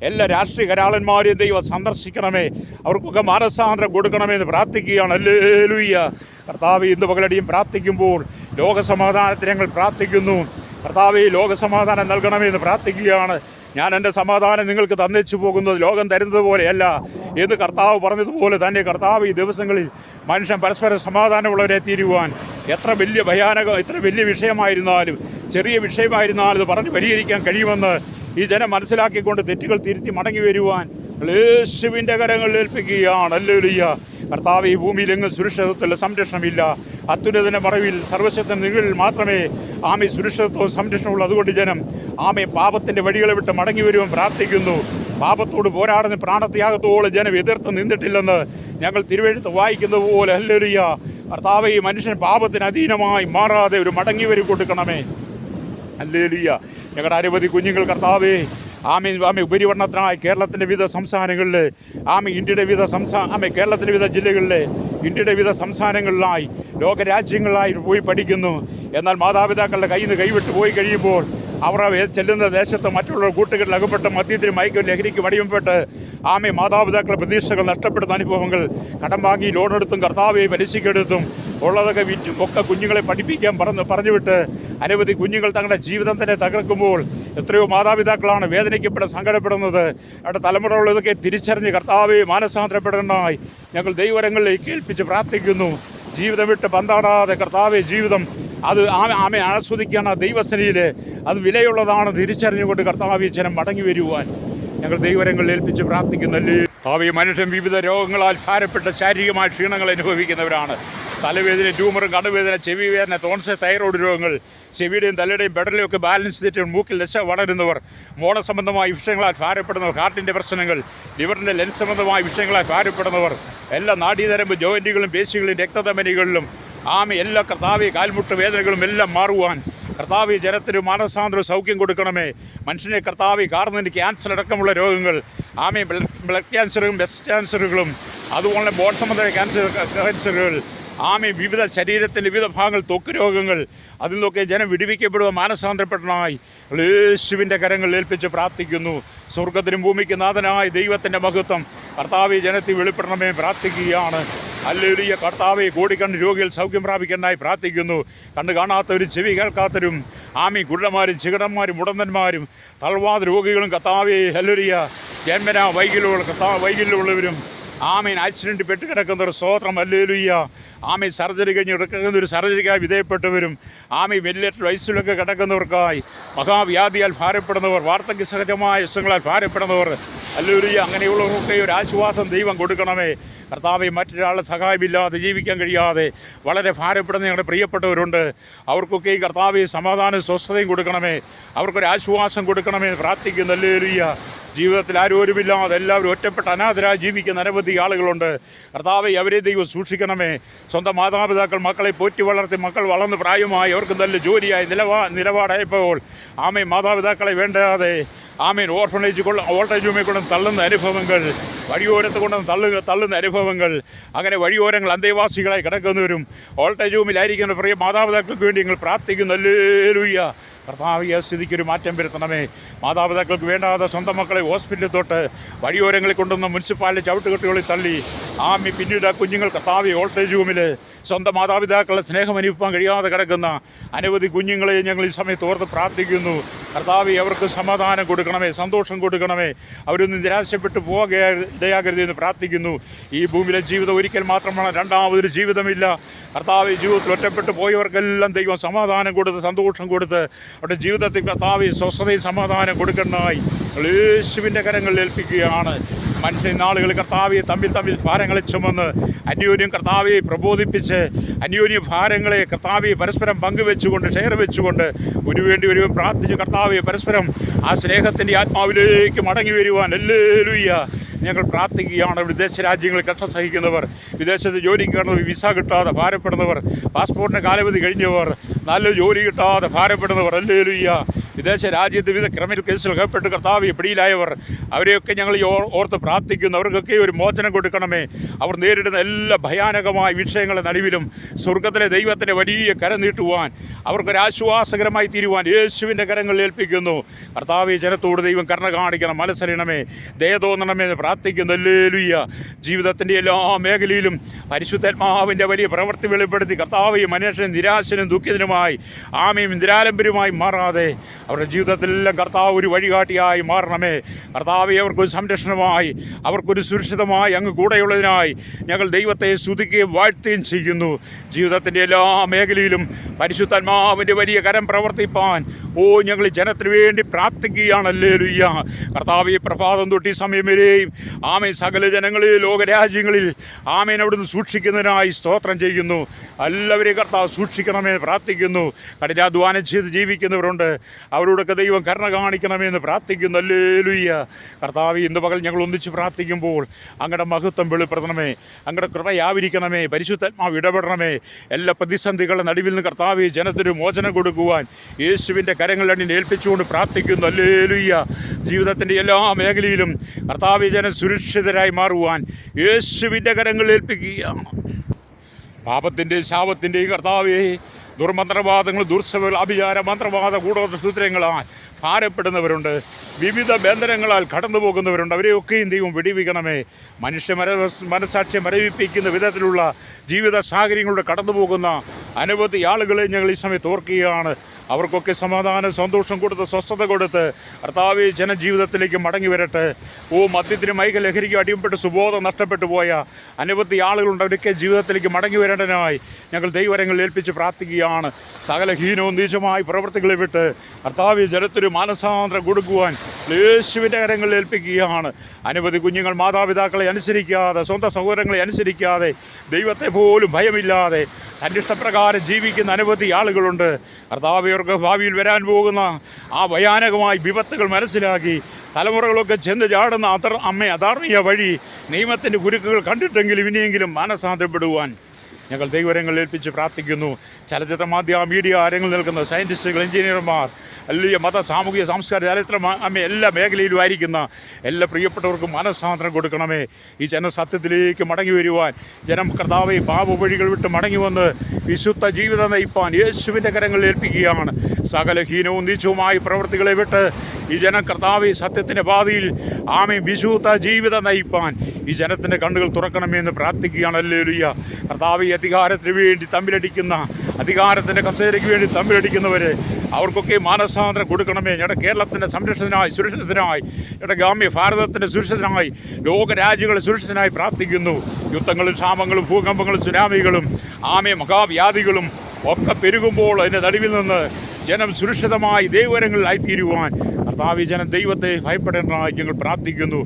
എല്ലാ രാഷ്ട്രീയ കരാളന്മാരെയും ദൈവം സന്ദർശിക്കണമേ. അവർക്കൊക്കെ മാനസാന്തരം കൊടുക്കണമെന്ന് പ്രാർത്ഥിക്കുകയാണ്. ഹല്ലേലൂയ. കർത്താവ് ഇന്ന് പകലടിയും പ്രാർത്ഥിക്കുമ്പോൾ ലോകസമാധാനത്തിന് ഞങ്ങൾ പ്രാർത്ഥിക്കുന്നു. കർത്താവ് ലോകസമാധാനം നൽകണമെന്ന് പ്രാർത്ഥിക്കുകയാണ്. ഞാൻ എൻ്റെ സമാധാനം നിങ്ങൾക്ക് തന്നേച്ചു പോകുന്നത് ലോകം തരുന്നത് പോലെയല്ല എന്ന് കർത്താവ് പറഞ്ഞതുപോലെ തന്നെ കർത്താവ് ഈ ദിവസങ്ങളിൽ മനുഷ്യൻ പരസ്പരം സമാധാനമുള്ളവരെ തീരുവാൻ എത്ര വലിയ വിഷയമായിരുന്നാലും ചെറിയ വിഷയമായിരുന്നാലും ഇത് പറഞ്ഞ് പരിഹരിക്കാൻ കഴിയുമെന്ന് ഈ ജനം മനസ്സിലാക്കിക്കൊണ്ട് തെറ്റുകൾ തിരുത്തി മടങ്ങി വരുവാൻ യേശുവിൻ്റെ കരങ്ങളിൽ ഏൽപ്പിക്കുകയാണ്. ഹല്ലേലൂയ. കർത്താവ് ഈ ഭൂമിയിലെങ്ങും സുരക്ഷിതത്വത്തില്ല, സംരക്ഷണമില്ല. അത്യുന്നതൻ്റെ മറവിൽ സർവശക്തൻ നിങ്ങളിൽ മാത്രമേ സുരക്ഷിതത്വവും സംരക്ഷണമുള്ളൂ. അതുകൊണ്ട് ജനം പാപത്തിൻ്റെ വഴികളെ വിട്ട് മടങ്ങി വരുവാൻ പ്രാർത്ഥിക്കുന്നു. പാപത്തോട് പോരാടുന്ന പ്രാണത്യാഗത്തോളം ജനം എതിർത്ത് നിന്നിട്ടില്ലെന്ന് ഞങ്ങൾ തിരുവെഴുത്ത് വായിക്കുന്നത് പോലെ, ഹല്ലേലൂയ, കർത്താവ് ഈ മനുഷ്യൻ പാപത്തിന് അധീനമായി മാറാതെ ഒരു മടങ്ങി വരി കൊടുക്കണമേ. ഹല്ലേലൂയ. ഞങ്ങളുടെ അനവധി കുഞ്ഞുങ്ങൾ കർത്താവേ ഉപരിപഠനത്തിനായി കേരളത്തിൻ്റെ വിവിധ സംസ്ഥാനങ്ങളിൽ ഇന്ത്യയുടെ വിവിധ കേരളത്തിൻ്റെ വിവിധ ജില്ലകളിൽ ഇന്ത്യയുടെ വിവിധ സംസ്ഥാനങ്ങളിലായി ലോകരാജ്യങ്ങളിലായി പോയി പഠിക്കുന്നു. എന്നാൽ മാതാപിതാക്കളുടെ കയ്യിൽ നിന്ന് കൈവിട്ട് പോയി കഴിയുമ്പോൾ അവർ ചെല്ലുന്ന ദേശത്ത് മറ്റുള്ള കൂട്ടുകെട്ടിൽ അകപ്പെട്ട് മദ്യത്തിന് മയക്കും ലഹരിക്ക് വടിയപ്പെട്ട് മാതാപിതാക്കളുടെ പ്രതീക്ഷകൾ നഷ്ടപ്പെടുന്ന അനുഭവങ്ങൾ, കടം വാങ്ങി ലോണെടുത്തും കർത്താവെ പലിശക്കെടുത്തും ഉള്ളതൊക്കെ വിറ്റും ഒക്കെ കുഞ്ഞുങ്ങളെ പഠിപ്പിക്കാൻ പറഞ്ഞുവിട്ട് അനവധി കുഞ്ഞുങ്ങൾ തങ്ങളുടെ ജീവിതം തന്നെ തകർക്കുമ്പോൾ എത്രയോ മാതാപിതാക്കളാണ് വേദനിക്കപ്പെട്ട് സങ്കടപ്പെടുന്നത്. അവിടെ തലമുറകളൊക്കെ തിരിച്ചറിഞ്ഞ് കർത്താവെ മാനസാന്തരപ്പെടേണ്ടതായി ഞങ്ങൾ ദൈവരങ്ങളിലേക്ക് ഏൽപ്പിച്ച് പ്രാർത്ഥിക്കുന്നു. ജീവിതം വിട്ട് പന്താടാതെ കർത്താവെ ജീവിതം അത് ആസ്വദിക്കുകയാണ് ദൈവസനയിൽ അത് വിലയുള്ളതാണ് തിരിച്ചറിഞ്ഞുകൊണ്ട് കർത്താവെ ജനം മടങ്ങി വരുവാൻ ഞങ്ങൾ ദൈവരങ്ങളിൽ ഏൽപ്പിച്ച് പ്രാർത്ഥിക്കുന്നല്ലേ. മനുഷ്യൻ വിവിധ രോഗങ്ങളാൽ ഭാരപ്പെട്ട ശാരീരികമായ ക്ഷീണങ്ങൾ അനുഭവിക്കുന്നവരാണ്. തലവേദന, ട്യൂമറും, കടുവേദന, ചെവി വേദന, ടോൺസ്, തൈറോയ്ഡ് രോഗങ്ങൾ, ചെവിയുടെയും തലയുടെയും ബെഡറിലും ഒക്കെ ബാലൻസ് തെറ്റും, മൂക്കിൽ ദശ വളരുന്നവർ, മോണസംബന്ധമായ വിഷയങ്ങളാൽ ഭാരപ്പെടുന്നവർ, ഹാർട്ടിൻ്റെ പ്രശ്നങ്ങൾ, ലിവറിൻ്റെ ലെൻസ് സംബന്ധമായ വിഷയങ്ങളാൽ ഭാരപ്പെടുന്നവർ, എല്ലാ നാഡീനരമ്പ് ജോയിൻറ്റുകളും പേശികളും രക്തധമനികളിലും എല്ലാ കർത്താവെ കാൽമുട്ട് വേദനകളും എല്ലാം മാറുവാൻ കർത്താവെ ജനത്തിന് മാനസാന്തര സൗഖ്യം കൊടുക്കണമേ. മനുഷ്യനെ കർത്താവെ കാർന്നതിന് ക്യാൻസർ അടക്കമുള്ള രോഗങ്ങൾ, ബ്ലഡ് ക്യാൻസറും ബ്രസ്റ്റ് ക്യാൻസറുകളും അതുപോലെ ബോൺ സംബന്ധമായ ക്യാൻസറുകൾ, വിവിധ ശരീരത്തിൻ്റെ വിവിധ ഭാഗങ്ങൾ, ത്വക്ക് രോഗങ്ങൾ, അതിൽ നിന്നൊക്കെ ജനം വിടുവിക്കപ്പെടുക മാനസാന്തരപ്പെടനായി യേശുവിൻ്റെ കരങ്ങളിൽ ഏൽപ്പിച്ച് പ്രാർത്ഥിക്കുന്നു. സ്വർഗത്തിനും ഭൂമിക്ക് നാഥനായ ദൈവത്തിൻ്റെ മഹത്വം കർത്താവെ ജനത്തിൽ വെളിപ്പെടണമേ പ്രാർത്ഥിക്കുകയാണ്. ഹല്ലേലൂയ. കർത്താവെ കോടിക്കണ്ണ് രോഗികൾ സൗഖ്യം പ്രാപിക്കാനായി പ്രാർത്ഥിക്കുന്നു. കണ്ടു കാണാത്തവരും ചെവി കേൾക്കാത്തവരും കുരുടന്മാരും ചികടന്മാരും മുടന്തന്മാരും തളർവാദ രോഗികളും കർത്താവെ ഹല്ലേലൂയ ജന്മനാ വൈകല്യമുള്ളവരും ആമേൻ ആക്സിഡൻറ്റ് പെട്ട് കിടക്കുന്നവർ സ്തോത്രം ഹല്ലേലൂയ. ആമേൻ സർജറി കഴിഞ്ഞ് കിടക്കുന്ന ഒരു സർജറിക്കായി വിധേയപ്പെട്ടവരും ആമേൻ വെന്റിലേറ്റർ വയസ്സിലൊക്കെ കിടക്കുന്നവർക്കായി മഹാവ്യാധിയാൽ ഭാരപ്പെടുന്നവർ വാർദ്ധക്യ സഹജമായ അസുഖങ്ങളാൽ ഭാരപ്പെടുന്നവർ ഹല്ലേലൂയ അങ്ങനെയുള്ളവർക്കൊക്കെ ഒരു ആശ്വാസം ദൈവം കൊടുക്കണമേ കർത്താവെ. മറ്റൊരാളുടെ സഹായമില്ലാതെ ജീവിക്കാൻ കഴിയാതെ വളരെ ഭാരപ്പെടുന്ന ഞങ്ങളുടെ പ്രിയപ്പെട്ടവരുണ്ട്. അവർക്കൊക്കെ ഈ കർത്താവെ സമാധാനവും സ്വസ്ഥതയും കൊടുക്കണമേ, അവർക്കൊരു ആശ്വാസം കൊടുക്കണമേ പ്രാർത്ഥിക്കുന്നു. ഹല്ലേലൂയ. ജീവിതത്തിൽ ആരോരുമില്ലാതെ എല്ലാവരും ഒറ്റപ്പെട്ട അനാഥരായി ജീവിക്കുന്ന അനവധി ആളുകളുണ്ട്. കർത്താവെ അവരെ ദൈവം സൂക്ഷിക്കണമേ. സ്വന്തം മാതാപിതാക്കൾ മക്കളെ പോറ്റി വളർത്തി മക്കൾ വളർന്ന് പ്രായമായി അവർക്ക് നല്ല ജോലിയായി നിലപാടായപ്പോൾ ആമേൻ മാതാപിതാക്കളെ വേണ്ടാതെ ആമേൻ ഓർഫനേജ് ഓൾട്ടേജ് ഹോമിൽ കൊണ്ടും തള്ളുന്ന അനുഭവങ്ങൾ, വഴിയോരത്ത് കൊണ്ടും തള്ളുന്ന അനുഭവങ്ങൾ, അങ്ങനെ വഴിയോരങ്ങൾ അന്തേവാസികളായി കിടക്കുന്നവരും ഓൾട്ടേജ് ഹോമിലായിരിക്കുന്ന പ്രിയ മാതാപിതാക്കൾക്ക് വേണ്ടി ഞങ്ങൾ പ്രാർത്ഥിക്കുന്നു. ഹല്ലേലൂയ. കർത്താവിയ സ്ഥിതിക്കൊരു മാറ്റം വരുത്തണമേ. മാതാപിതാക്കൾക്ക് വേണ്ടാതെ സ്വന്തം മക്കളെ ഹോസ്പിറ്റലിൽ തൊട്ട് വഴിയോരങ്ങളിൽ കൊണ്ടുവന്ന് മുനിസിപ്പാലിറ്റി ചവിട്ടുകെട്ടുകളിൽ തള്ളി പിന്നീട് ആ കുഞ്ഞുങ്ങൾ കർത്താവി ഓൾട്ടേജ് ഹോമിൽ സ്വന്തം മാതാപിതാക്കളുടെ സ്നേഹം അനുഭവിക്കാൻ കഴിയാതെ കിടക്കുന്ന അനവധി കുഞ്ഞുങ്ങളെ ഞങ്ങൾ ഈ സമയത്ത് ഓർത്ത് പ്രാർത്ഥിക്കുന്നു. കർത്താവി അവർക്ക് സമാധാനം കൊടുക്കണമേ, സന്തോഷം കൊടുക്കണമേ, അവരൊന്നും നിരാശപ്പെട്ടു ഇടയാകരുതെന്ന് പ്രാർത്ഥിക്കുന്നു. ഈ ഭൂമിയിലെ ജീവിതം ഒരിക്കൽ മാത്രമാണ്, രണ്ടാമതൊരു ജീവിതമില്ല. കർത്താവി ജീവിതത്തിൽ ഒറ്റപ്പെട്ടു പോയവർക്കെല്ലാം ദൈവം സമാധാനം കൊടുത്ത് സന്തോഷം കൊടുത്ത് അവരുടെ ജീവിതത്തിൽ കർത്താവി സ്വസ്ഥതയും സമാധാനം കൊടുക്കുന്നതായി യേശുവിൻ്റെ കരങ്ങളിൽ ഏൽപ്പിക്കുകയാണ്. മനുഷ്യൻ നാളുകളിൽ കർത്താവിയെ തമ്മിൽ ഭാരങ്ങളെ ചുമന്ന് അന്യോന്യം കർത്താവിയെ പ്രബോധിപ്പിച്ച് അന്യോന്യ ഭാരങ്ങളെ കർത്താവിയെ പരസ്പരം പങ്കുവെച്ചുകൊണ്ട് ഷെയർ വെച്ചുകൊണ്ട് ഒരു പ്രാർത്ഥിച്ച് കർത്താവിയെ പരസ്പരം ആ സ്നേഹത്തിൻ്റെ ആത്മാവിലേക്ക് മടങ്ങി വരുവാൻ ഹല്ലേലൂയ ഞങ്ങൾ പ്രാർത്ഥിക്കുകയാണ്. വിദേശ രാജ്യങ്ങളിൽ കഷ്ടം സഹിക്കുന്നവർ, വിദേശത്ത് ജോലിക്ക് കിടന്നവർ, വിസ കിട്ടാതെ ഭാരപ്പെടുന്നവർ, പാസ്പോർട്ടിൻ്റെ കാലാവധി കഴിഞ്ഞവർ, നല്ല ജോലി കിട്ടാതെ ഭാരപ്പെടുന്നവർ ഹല്ലേലൂയ. വിദേശ രാജ്യത്ത് വിവിധ ക്രിമിനൽ കേസിൽ അകപ്പെട്ട് കർത്താവിയെ പിടിയിലായവർ, അവരെയൊക്കെ ഞങ്ങൾ ഓർത്ത് പ്രാർത്ഥിക്കുന്നു. അവർക്കൊക്കെ ഒരു മോചനം കൊടുക്കണമേ. അവർ നേരിടുന്ന എല്ലാ ഭയാനകമായ വിഷയങ്ങളുടെ നടുവിലും സ്വർഗത്തിലെ ദൈവത്തിൻ്റെ വലിയ കരം നീട്ടുവാൻ അവർക്കൊരാശ്വാസകരമായി തീരുവാൻ യേശുവിൻ്റെ കരങ്ങളിൽ ഏൽപ്പിക്കുന്നു. കർത്താവെ ജനത്തോട് ദൈവം കരുണ കാണിക്കണം, മനസ്സറിയണമേ, ദയ തോന്നണമേ എന്ന് പ്രാർത്ഥിക്കുന്നു. ഹല്ലേലൂയ. ജീവിതത്തിൻ്റെ എല്ലാ മേഖലയിലും പരിശുദ്ധാത്മാവിൻ്റെ വലിയ പ്രവൃത്തി വെളിപ്പെടുത്തി കർത്താവെ മനുഷ്യൻ നിരാശനും ദുഃഖിതനുമായി ആമയും നിരാലംബരുമായി മാറാതെ അവരുടെ ജീവിതത്തിലെല്ലാം കർത്താവ് ഒരു വഴികാട്ടിയായി മാറണമേ. കർത്താവെ അവർക്കൊരു സംരക്ഷണമായി അവർക്കൊരു സുരക്ഷിതമായി അങ്ങ് കൂടെയുള്ളതിനായി ഞങ്ങൾ ദൈവത്തെ സ്തുതിക്കുകയും വാഴ്ത്തുകയും ചെയ്യുന്നു. ജീവിതത്തിൻ്റെ എല്ലാ മേഖലയിലും പരിശുദ്ധാത്മാവിൻ്റെ വലിയ കരം പ്രവർത്തിപ്പാൻ ഞങ്ങൾ ജനത്തിന് വേണ്ടി പ്രാർത്ഥിക്കുകയാണ്. ഹല്ലേലൂയ. കർത്താവെ പ്രഭാതം തൊട്ടി സമയം വരെയും ആമേൻ സകല ജനങ്ങളിൽ ലോകരാജ്യങ്ങളിൽ ആമേൻ അവിടുന്ന് സൂക്ഷിക്കുന്നതിനായി സ്തോത്രം ചെയ്യുന്നു. എല്ലാവരെയും കർത്താവ് സൂക്ഷിക്കണമേ പ്രാർത്ഥിക്കുന്നു. കഠിനാധ്വാനം ചെയ്ത് ജീവിക്കുന്നവരുണ്ട്, അവരോടൊക്കെ ദൈവം കരുണ കാണിക്കണമെന്ന് പ്രാർത്ഥിക്കുന്നു. ഹല്ലേലൂയ. കർത്താവെ ഇന്ന് പകൽ ഞങ്ങൾ ഒന്നിച്ച് പ്രാർത്ഥിക്കുമ്പോൾ അങ്ങയുടെ മഹത്വം വെളിപ്പെടുത്തണമേ, അങ്ങയുടെ കൃപയാവിരിക്കണമേ, പരിശുദ്ധാത്മാവ് ഇടപെടണമേ. എല്ലാ പ്രതിസന്ധികളുടെ നടുവിൽ നിന്ന് കർത്താവെ ജനത്തിന് മോചനം കൊടുക്കുവാൻ യേശുവിൻ്റെ കരങ്ങളിൽ ഏൽപ്പിച്ചുകൊണ്ട് പ്രാർത്ഥിക്കുന്നു. ഹല്ലേലൂയ. ജീവിതത്തിൻ്റെ എല്ലാ മേഖലയിലും കർത്താവെ ജനം സുരക്ഷിതരായി മാറുവാൻ യേശുവിൻ്റെ കരങ്ങളിൽ ഏൽപ്പിക്കുകയാണ്. പാപത്തിൻ്റെയും ശാപത്തിൻ്റെയും കർത്താവെ ദുർമന്ത്രവാദങ്ങൾ, ദുർസഭകൾ, അഭിചാര മന്ത്രവാദ ഗൂഢസൂത്രങ്ങളാൽ ഭാരപ്പെടുന്നവരുണ്ട്, വിവിധ ബന്ധനങ്ങളാൽ കടന്നു പോകുന്നവരുണ്ട്. അവരെയൊക്കെയും ദൈവം വെടിവിക്കണമേ. മനുഷ്യ മനസാക്ഷിയെ മരവിപ്പിക്കുന്ന വിധത്തിലുള്ള ജീവിത സാഹചര്യങ്ങളിലൂടെ കടന്നു പോകുന്ന അനവധി ആളുകളെ ഞങ്ങൾ ഈ സമയത്ത് ഓർക്കുകയാണ്. അവർക്കൊക്കെ സമാധാനം, സന്തോഷം കൊടുത്ത് സ്വസ്ഥത കൊടുത്ത് കർത്താവെ ജനജീവിതത്തിലേക്ക് മടങ്ങി വരട്ടെ. മദ്യത്തിനും ലഹരിക്കും അടിമപ്പെട്ട് സുബോധം നഷ്ടപ്പെട്ടു പോയ അനവധി ആളുകളുണ്ട്. അവരൊക്കെ ജീവിതത്തിലേക്ക് മടങ്ങി വരേണ്ടതിനായി ഞങ്ങൾ ദൈവകരങ്ങളിൽ ഏൽപ്പിച്ച് പ്രാർത്ഥിക്കുകയാണ്. സകല ഹീനവും നീചമായ പ്രവൃത്തികളെ വിട്ട് കർത്താവെ ജനത്തിന് മാനസാന്തരം കൊടുക്കുവാൻ യേശുവിൻ്റെ കരങ്ങളിൽ ഏൽപ്പിക്കുകയാണ്. അനവധി കുഞ്ഞുങ്ങൾ മാതാപിതാക്കളെ അനുസരിക്കാതെ, സ്വന്തം സഹോദരങ്ങളെ അനുസരിക്കാതെ, ദൈവത്തെ പോലും ഭയമില്ലാതെ തൻ്റെ ഇഷ്ടപ്രകാരം ജീവിക്കുന്ന അനവധി ആളുകളുണ്ട്. കർത്താവെ അവർക്ക് ഭാവിയിൽ വരാൻ പോകുന്ന ആ ഭയാനകമായ വിപത്തുകൾ മനസ്സിലാക്കി തലമുറകളൊക്കെ ചെന്ന് ചാടുന്ന അധാർമിക വഴി നിയമത്തിൻ്റെ കുരുക്കുകൾ കണ്ടിട്ടെങ്കിലും ഇനിയെങ്കിലും മാനസാന്തരപ്പെടുവാൻ ഞങ്ങൾ ദൈവകരങ്ങളിൽ ഏൽപ്പിച്ച് പ്രാർത്ഥിക്കുന്നു. ചലച്ചിത്ര മാധ്യമ മീഡിയ രംഗങ്ങളിൽ നിൽക്കുന്ന സയൻറ്റിസ്റ്റുകൾ, എഞ്ചിനീയർമാർ, അല്ലെങ്കിൽ മത, സാമൂഹിക, സാംസ്കാരിക, ചരിത്രം എല്ലാ മേഖലയിലും ആയിരിക്കുന്ന എല്ലാ പ്രിയപ്പെട്ടവർക്കും മനസ്സാന്തരം കൊടുക്കണമേ. ഈ ജനസത്യത്തിലേക്ക് മടങ്ങി വരുവാൻ, ജനം കർത്താവെ പാപവഴികൾ വിട്ട് മടങ്ങി വന്ന് വിശുദ്ധ ജീവിതം നയിപ്പാൻ യേശുവിൻ്റെ കരങ്ങളിൽ ഏൽപ്പിക്കുകയാണ്. സകല ഹീനവും നീചവുമായ പ്രവൃത്തികളെ വിട്ട് ഈ ജനം കർത്താവെ സത്യത്തിൻ്റെ പാതയിൽ വിശുദ്ധ ജീവിതം നയിപ്പാൻ ഈ ജനത്തിൻ്റെ കണ്ണുകൾ തുറക്കണമേ എന്ന് പ്രാർത്ഥിക്കുകയാണ്. ഹല്ലേലൂയ. കർത്താവെ അധികാരത്തിന് വേണ്ടി തമ്മിലടിക്കുന്ന, അധികാരത്തിൻ്റെ കസേരയ്ക്ക് വേണ്ടി തമ്മിലടിക്കുന്നവർ അവർക്കൊക്കെ മാനസാന്തരം മാനസാന്തരം കൊടുക്കണമേ. ഞങ്ങളുടെ കേരളത്തിൻ്റെ സംരക്ഷണത്തിനായി, സുരക്ഷിതത്തിനായി, ഞങ്ങളുടെ ഗ്രാമ്യ ഭാരതത്തിൻ്റെ സുരക്ഷിതത്തിനായി, ലോകരാജ്യങ്ങളുടെ സുരക്ഷിതത്തിനായി പ്രാർത്ഥിക്കുന്നു. യുദ്ധങ്ങളും ക്ഷാമങ്ങളും ഭൂകമ്പങ്ങളും സുനാമികളും മഹാവ്യാധികളും ഒക്കെ പെരുകുമ്പോൾ അതിൻ്റെ നടുവിൽ നിന്ന് ജനം സുരക്ഷിതമായി ദൈവകരങ്ങളിലായിത്തീരുവാൻ കർത്താവ് ജനം ദൈവത്തെ ഭയപ്പെടേണ്ടതായി ഞങ്ങൾ പ്രാർത്ഥിക്കുന്നു.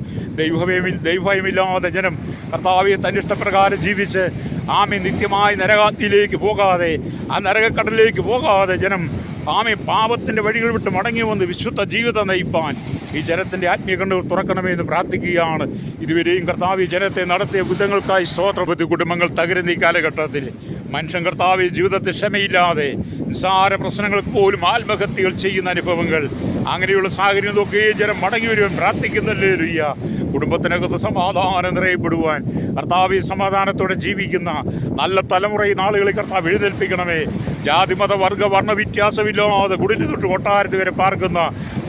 ദൈവഭയമില്ലാതെ ജനം കർത്താവെ തന്നിഷ്ടപ്രകാരം ജീവിച്ച് നിത്യമായി നരകാഗ്നിയിലേക്ക് പോകാതെ, ആ നരകക്കടലിലേക്ക് പോകാതെ ജനം പാപത്തിൻ്റെ വഴികൾ വിട്ട് മടങ്ങി വന്ന് വിശുദ്ധ ജീവിതം നയിപ്പാൻ ഈ ജനത്തിൻ്റെ ആത്മീയ കണ്ണുകൾ തുറക്കണമേ എന്ന് പ്രാർത്ഥിക്കുകയാണ്. ഇതുവരെയും കർത്താവ് ജനത്തെ നടത്തിയ ബുദ്ധങ്ങൾക്കായി സ്തോത്രപതി. കുടുംബങ്ങൾ തകരുന്ന ഈ കാലഘട്ടത്തിൽ മനുഷ്യൻ കർത്താവ് ജീവിതത്തിൽ ക്ഷമയില്ലാതെ നിസ്സാര പ്രശ്നങ്ങൾക്ക് പോലും ആത്മഹത്യകൾ ചെയ്യുന്ന അനുഭവങ്ങൾ, അങ്ങനെയുള്ള സാഹചര്യങ്ങളൊക്കെ ജനം മടങ്ങി വരുവാൻ പ്രാർത്ഥിക്കുന്നല്ലേ ലുയ്യ. കുടുംബത്തിനകത്ത് സമാധാനം നിറയപ്പെടുവാൻ കർത്താവ് സമാധാനത്തോടെ ജീവിക്കുന്ന നല്ല തലമുറ നാളുകളിൽ കർത്താവ് എഴുന്നേൽപ്പിക്കണമേ. ജാതി മത വർഗ വർണ്ണ വ്യത്യാസമില്ലാതെ കുടിൽ തൊട്ട് കൊട്ടാരത്തിൽ വരെ പാർക്കുന്ന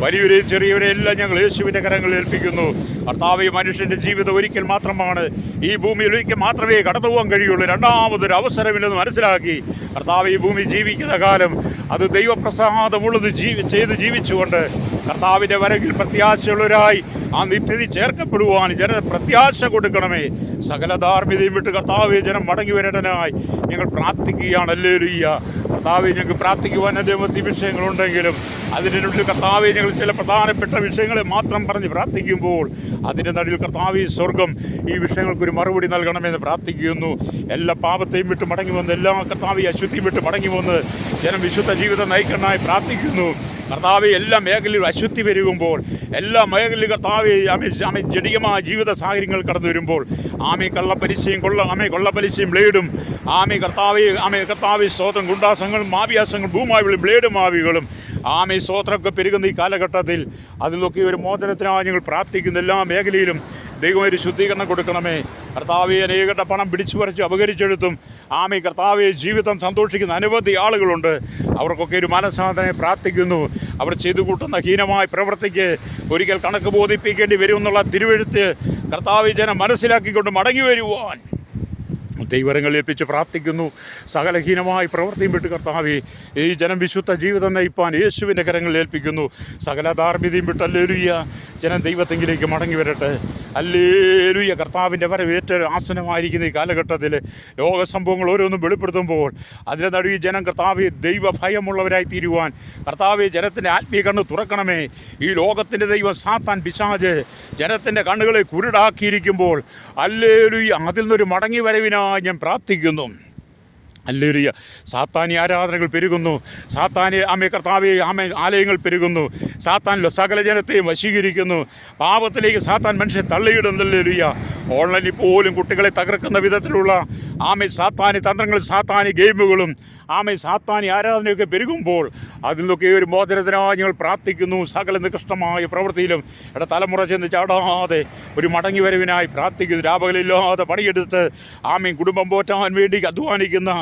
വലിയവരെയും ചെറിയവരെയും എല്ലാം ഞങ്ങൾ യേശുവിൻ്റെ കരങ്ങളിൽ ഏൽപ്പിക്കുന്നു. കർത്താവ് മനുഷ്യൻ്റെ ജീവിതം ഒരിക്കൽ മാത്രമാണ്, ഈ ഭൂമിയിൽ ഒരിക്കൽ മാത്രമേ കടന്നു പോകാൻ കഴിയുള്ളൂ. രണ്ടാമതൊരു അവസരമില്ലെന്ന് മനസ്സിലാക്കി കർത്താവ് ഈ ഭൂമി ജീവിക്കുന്ന കാലം അത് ദൈവപ്രസാദമുള്ളത് ചെയ്ത് ജീവിച്ചുകൊണ്ട് കർത്താവിൻ്റെ വരകിൽ പ്രത്യാശയുള്ളവരായി ആ നിത്യതി ചേർക്കപ്പെടുവാൻ ജന പ്രത്യാശ കൊടുക്കണമേ. സകല ധാർമ്മികതയും വിട്ട് കർത്താവെ ജനം മടങ്ങി വരേണ്ടനായി ഞങ്ങൾ പ്രാർത്ഥിക്കുകയാണ്. ഹല്ലേലൂയ. കർത്താവെ ഞങ്ങൾക്ക് പ്രാർത്ഥിക്കുവാൻ നിരവധി വിഷയങ്ങളുണ്ടെങ്കിലും അതിനുള്ളിൽ കർത്താവെ ഞങ്ങൾ ചില പ്രധാനപ്പെട്ട വിഷയങ്ങളെ മാത്രം പറഞ്ഞ് പ്രാർത്ഥിക്കുമ്പോൾ അതിൻ്റെ നടുവിൽ കർത്താവെ സ്വർഗം ഈ വിഷയങ്ങൾക്കൊരു മറുപടി നൽകണമെന്ന് പ്രാർത്ഥിക്കുന്നു. എല്ലാ പാപത്തെയും വിട്ട് മടങ്ങി വന്ന്, എല്ലാ കർത്താവെ അശുദ്ധിയും വിട്ട് മടങ്ങി വന്ന് ജനം വിശുദ്ധ ജീവിതം നയിക്കാനായി പ്രാർത്ഥിക്കുന്നു. കർത്താവെ എല്ലാ മേഖലയിലും അശുദ്ധി പെരുകുമ്പോൾ, എല്ലാ മേഖലയിലും കർത്താവെ ജടികമായ ജീവിത സാഹചര്യങ്ങൾ കടന്നു വരുമ്പോൾ കൊള്ളപ്പലിശയും ബ്ലേഡും കർത്താവെ സ്തോത്രം ഗുണ്ടാസങ്ങളും മാവിയാസങ്ങളും ഭൂമാവികളും ബ്ലേഡ് മാവികളും സ്തോത്രമൊക്കെ പെരുകുന്ന ഈ കാലഘട്ടത്തിൽ അതിലൊക്കെ ഒരു മോചനത്തിനായി ഞങ്ങൾ പ്രാർത്ഥിക്കുന്ന എല്ലാ മേഖലയിലും ദൈവം ഒരു ശുദ്ധീകരണം കൊടുക്കണമേ. കർത്താവെ അനേകരുടെ പണം പിടിച്ചു പറിച്ച് അപകരിച്ചെടുത്തും കർത്താവെ ജീവിതം സന്തോഷിക്കുന്ന അനവധി ആളുകളുണ്ട്. അവർക്കൊക്കെ ഒരു മനസ്സാധനെ പ്രാർത്ഥിക്കുന്നു. അവർ ചെയ്തു കൂട്ടുന്ന ഹീനമായ പ്രവൃത്തിക്ക് ഒരിക്കൽ കണക്ക് ബോധിപ്പിക്കേണ്ടി വരുമെന്നുള്ള തിരുവെഴുത്ത് കർത്താവെ ജനം മനസ്സിലാക്കിക്കൊണ്ട് മടങ്ങി വരുവാൻ ദൈവരങ്ങൾ ഏൽപ്പിച്ച് പ്രാർത്ഥിക്കുന്നു. സകലഹീനമായി പ്രവൃത്തിയും വിട്ട് കർത്താവെ ഈ ജനം വിശുദ്ധ ജീവിതം നയിപ്പാൻ യേശുവിൻ്റെ കരങ്ങളിൽ ഏൽപ്പിക്കുന്നു. സകല ധാർമ്മികതയും വിട്ട് ഹല്ലേലൂയ ജനം ദൈവത്തെങ്കിലേക്ക് മടങ്ങി വരട്ടെ. ഹല്ലേലൂയ. കർത്താവിൻ്റെ വരവേറ്റ ആസനമായിരിക്കുന്ന ഈ കാലഘട്ടത്തിൽ ലോക സംഭവങ്ങൾ ഓരോന്നും വെളിപ്പെടുത്തുമ്പോൾ അതിൻ്റെ നടുവിൽ ജനം കർത്താവെ ദൈവഭയമുള്ളവരായി തീരുവാൻ കർത്താവെ ജനത്തിൻ്റെ ആത്മീയ കണ്ണ് തുറക്കണമേ. ഈ ലോകത്തിൻ്റെ ദൈവം സാത്താൻ പിശാച് ജനത്തിൻ്റെ കണ്ണുകളെ കുരുടാക്കിയിരിക്കുമ്പോൾ ഹല്ലേലൂയ അതിൽ നിന്നൊരു മടങ്ങി വരവിനായി ഞാൻ പ്രാർത്ഥിക്കുന്നു. ഹല്ലേലൂയ. സാത്താനി ആരാധനകൾ പെരുകുന്നു. സാത്താനി കർത്താവെ ആലയങ്ങൾ പെരുകുന്നു. സാത്താൻ സകല ജനത്തെയും വശീകരിക്കുന്നു. പാപത്തിലേക്ക് സാത്താൻ മനുഷ്യൻ തള്ളിയിടുന്നു. ഹല്ലേലൂയ. ഓൺലൈനിൽ പോലും കുട്ടികളെ തകർക്കുന്ന വിധത്തിലുള്ള സാത്താനി തന്ത്രങ്ങളും സാത്താനി ഗെയിമുകളും സാത്താനി ആരാധനയൊക്കെ പെരുകുമ്പോൾ അതിൽ നിന്നൊക്കെ ഒരു മോചനത്തിനായി ഞങ്ങൾ പ്രാർത്ഥിക്കുന്നു. സകല നികൃഷ്ടമായ പ്രവൃത്തിയിലും തലമുറ ചെന്ന് ചാടാതെ ഒരു മടങ്ങി വരവിനായി പ്രാർത്ഥിക്കുന്നു. രാപകലില്ലാതെ പണിയെടുത്ത് കുടുംബം പോറ്റാൻ വേണ്ടി അധ്വാനിക്കുന്ന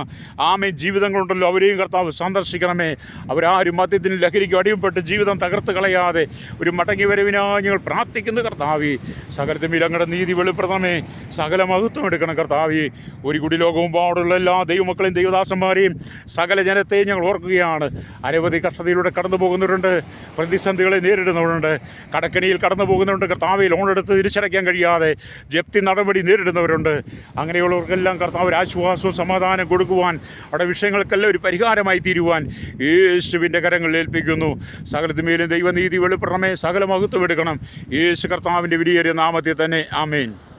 ജീവിതങ്ങളുണ്ടല്ലോ, അവരെയും കർത്താവ് സന്ദർശിക്കണമേ. അവരാരും മദ്യത്തിന് ലഹരിക്ക് അടിമപ്പെട്ട് ജീവിതം തകർത്ത് കളയാതെ ഒരു മടങ്ങി വരവിനായി ഞങ്ങൾ പ്രാർത്ഥിക്കുന്നു. കർത്താവി സകലത്തിൽ അങ്ങയുടെ നീതി വെളിപ്പെടുത്തണമേ. സകല മഹത്വം എടുക്കണം കർത്താവി. ഒരു കുടി ലോകവും പാടുള്ള എല്ലാ ദൈവമക്കളെയും ദൈവദാസന്മാരെയും സകല ജനത്തെയും ഞങ്ങൾ ഓർക്കുകയാണ്. അനവധി കഷ്ടതയിലൂടെ കടന്നു പോകുന്നവരുണ്ട്, പ്രതിസന്ധികളെ നേരിടുന്നവരുണ്ട്, കടക്കണിയിൽ കടന്നു പോകുന്നവരുണ്ട്. കർത്താവ് ലോണെടുത്ത് തിരിച്ചടയ്ക്കാൻ കഴിയാതെ ജപ്തി നടപടി നേരിടുന്നവരുണ്ട്. അങ്ങനെയുള്ളവർക്കെല്ലാം കർത്താവ് ഒരു ആശ്വാസവും സമാധാനം കൊടുക്കുവാൻ, അവിടെ വിഷയങ്ങൾക്കെല്ലാം ഒരു പരിഹാരമായി തീരുവാൻ യേശുവിൻ്റെ കരങ്ങളിൽ ഏൽപ്പിക്കുന്നു. സകലത്തിന്മേലും ദൈവനീതി വെളിപ്പെടണമേ. സകല മഹത്വം എടുക്കണം യേശു കർത്താവിൻ്റെ വിലയേറിയ നാമത്തിൽ തന്നെ. ആമേൻ.